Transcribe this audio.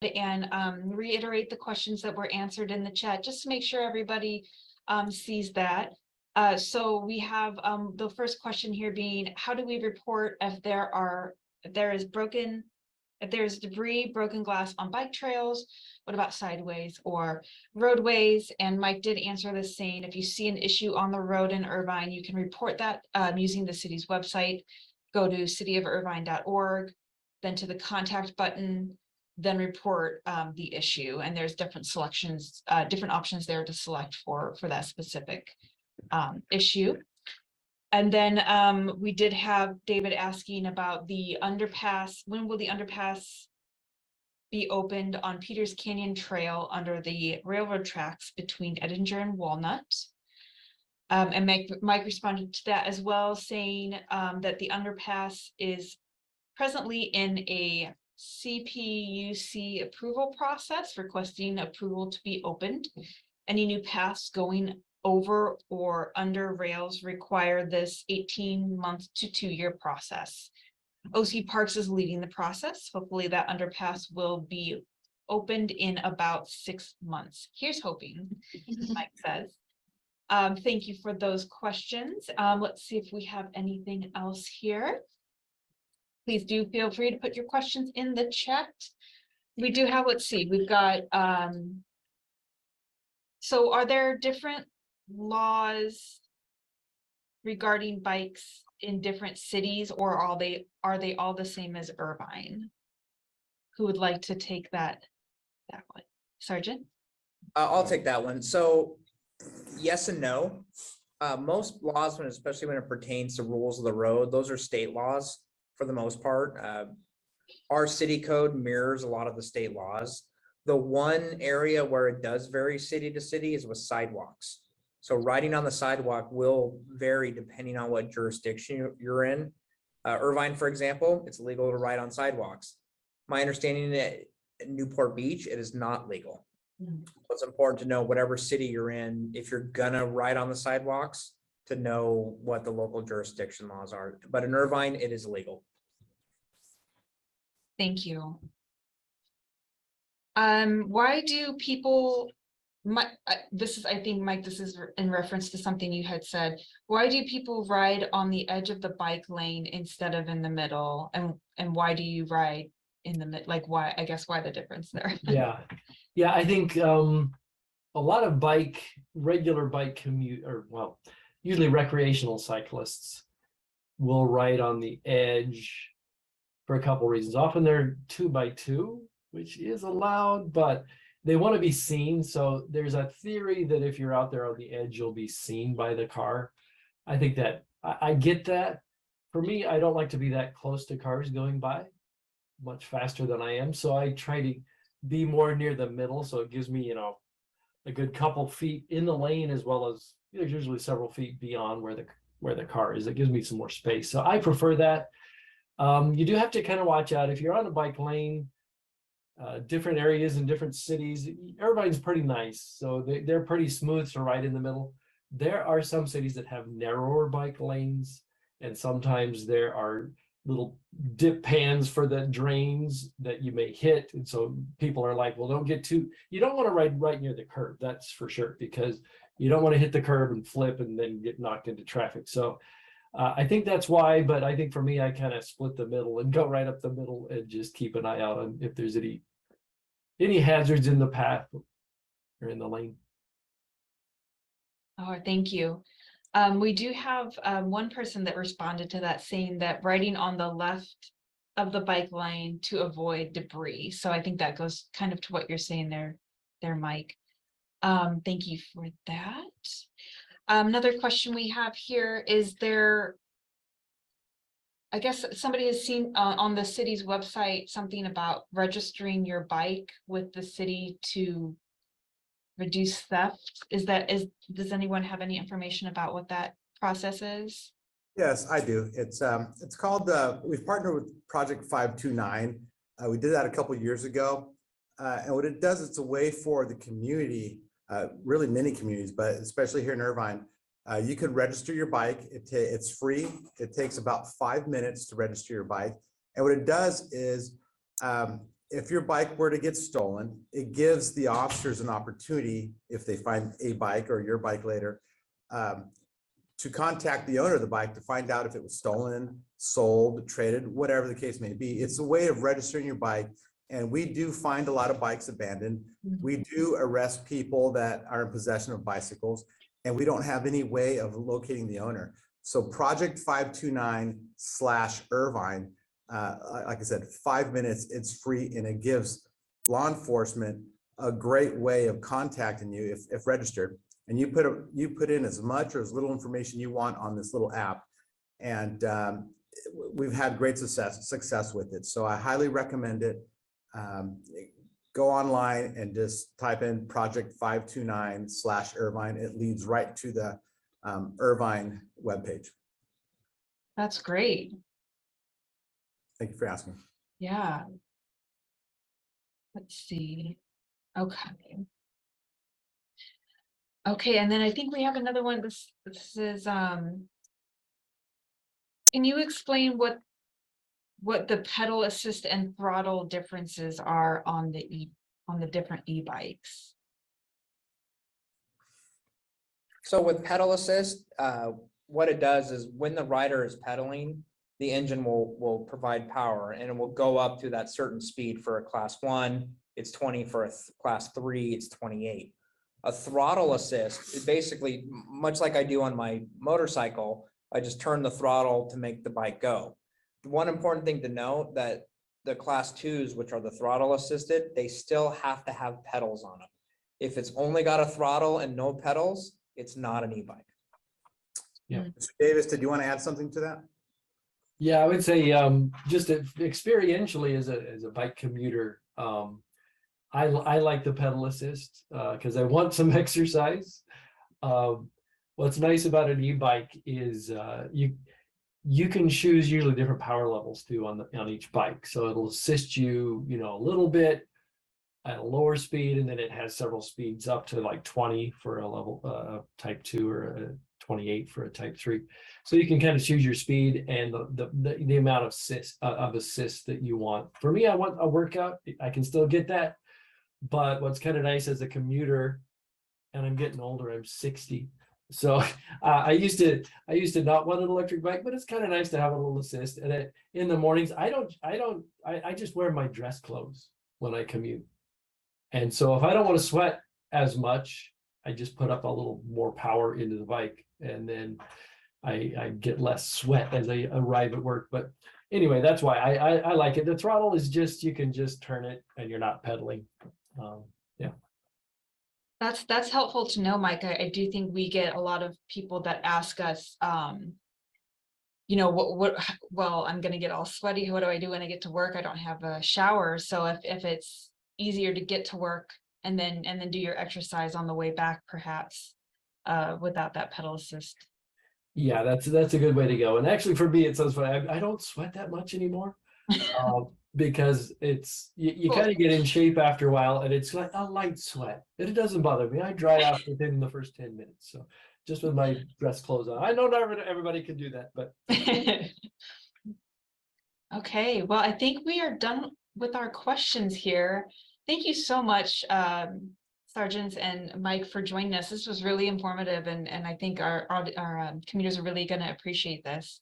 and reiterate the questions that were answered in the chat, just to make sure everybody sees that. So we have the first question here being, how do we report if there is debris, broken glass on bike trails? What about sideways or roadways? And Mike did answer this, saying if you see an issue on the road in Irvine, you can report that using the city's website. Go to cityofirvine.org, then to the contact button, then report the issue. And there's different selections, different options there to select for that specific issue. And then we did have David asking about the underpass. When will the underpass be opened on Peters Canyon Trail under the railroad tracks between Edinger and Walnut? And Mike responded to that as well, saying that the underpass is presently in a CPUC approval process, requesting approval to be opened. Any new paths going over or under rails require this 18-month to 2-year process. OC Parks is leading the process. Hopefully that underpass will be opened in about 6 months. Here's hoping, Mike says. Thank you for those questions. Let's see if we have anything else here. Please do feel free to put your questions in the chat. We do have, let's see, we've got, so are there different laws regarding bikes in different cities, or are they all the same as Irvine? Who would like to take that one? Sergeant? I'll take that one. So yes and no. Most laws, especially when it pertains to rules of the road, those are state laws for the most part. Our city code mirrors a lot of the state laws. The one area where it does vary city to city is with sidewalks. So riding on the sidewalk will vary depending on what jurisdiction you're in. Irvine, for example, it's legal to ride on sidewalks. My understanding at Newport Beach, it is not legal. It's important to know whatever city you're in, if you're gonna ride on the sidewalks, to know what the local jurisdiction laws are. But in Irvine, it is legal. Thank you. Why do people, I think, Mike, this is in reference to something you had said. Why do people ride on the edge of the bike lane instead of in the middle? And why do you ride in the mid? Like, why? I guess why the difference there? Yeah. I think a lot of regular bike commute, or well, usually recreational cyclists will ride on the edge for a couple reasons. Often they're 2x2, which is allowed, but they want to be seen. So there's a theory that if you're out there on the edge, you'll be seen by the car. I think that I get that. For me, I don't like to be that close to cars going by much faster than I am. So I try to be more near the middle. So it gives me, a good couple feet in the lane, as well as there's usually several feet beyond where the car is. It gives me some more space. So I prefer that. You do have to kind of watch out if you're on a bike lane. Different areas in different cities. Irvine's pretty nice, so they're pretty smooth to ride in the middle. There are some cities that have narrower bike lanes, and sometimes there are little dip pans for the drains that you may hit. And so people are like, well, you don't want to ride right near the curb, that's for sure, because you don't want to hit the curb and flip and then get knocked into traffic. So I think that's why, but I think for me, I kind of split the middle and go right up the middle and just keep an eye out on if there's any hazards in the path or in the lane. Oh, thank you. We do have one person that responded to that, saying that riding on the left of the bike lane to avoid debris. So I think that goes kind of to what you're saying there, Mike. Thank you for that. Another question we have here is I guess somebody has seen on the city's website something about registering your bike with the city to reduce theft. Does anyone have any information about what that process is? Yes, I do. It's called, we've partnered with Project 529. We did that a couple of years ago. And what it does, it's a way for the community, really many communities, but especially here in Irvine, you can register your bike. It's free. It takes about 5 minutes to register your bike. And what it does is if your bike were to get stolen, it gives the officers an opportunity, if they find a bike or your bike later, to contact the owner of the bike to find out if it was stolen, sold, traded, whatever the case may be. It's a way of registering your bike. And we do find a lot of bikes abandoned. We do arrest people that are in possession of bicycles, and we don't have any way of locating the owner. So Project 529/Irvine, like I said, 5 minutes, it's free, and it gives law enforcement a great way of contacting you if registered. And you put in as much or as little information you want on this little app, and we've had great success with it. So I highly recommend it. Go online and just type in Project 529/Irvine. It leads right to the Irvine webpage. That's great. Thank you for asking. Yeah. Let's see. Okay. Okay, and then I think we have another one. This is can you explain what the pedal assist and throttle differences are on the different e-bikes? So with pedal assist, what it does is when the rider is pedaling, the engine will provide power, and it will go up to that certain speed. For a class 1, it's 20. For a class 3, it's 28. A throttle assist is basically much like I do on my motorcycle. I just turn the throttle to make the bike go. One important thing to note, that the class 2s, which are the throttle assisted, they still have to have pedals on them. If it's only got a throttle and no pedals, it's not an e-bike. Yeah. Mr. Davis, did you want to add something to that? Yeah, I would say just experientially as a bike commuter, I like the pedal assist because I want some exercise. What's nice about an e-bike is you can choose usually different power levels too on each bike. So it'll assist you, a little bit at a lower speed, and then it has several speeds up to like 20 for a level type 2 or a 28 for a type 3. So you can kind of choose your speed and the amount of assist that you want. For me, I want a workout. I can still get that. But what's kind of nice as a commuter, and I'm getting older, I'm 60. So I used to not want an electric bike, but it's kind of nice to have a little assist. And in the mornings, I just wear my dress clothes when I commute. And so if I don't want to sweat as much, I just put up a little more power into the bike, and then I get less sweat as I arrive at work. But anyway, that's why I like it. The throttle is just, you can just turn it and you're not pedaling. Yeah. That's helpful to know, Mike. I do think we get a lot of people that ask us, well, I'm going to get all sweaty. What do I do when I get to work? I don't have a shower. So if it's easier to get to work and then do your exercise on the way back, perhaps without that pedal assist. Yeah, that's a good way to go. And actually for me, it sounds funny. I don't sweat that much anymore. Because it's you kind of get in shape after a while, and it's like a light sweat, and it doesn't bother me. I dry off within the first 10 minutes. So just with my dress clothes on. I know not everybody can do that, but okay, well, I think we are done with our questions here. Thank you so much, Sergeants and Mike, for joining us. This was really informative, and I think our commuters are really going to appreciate this.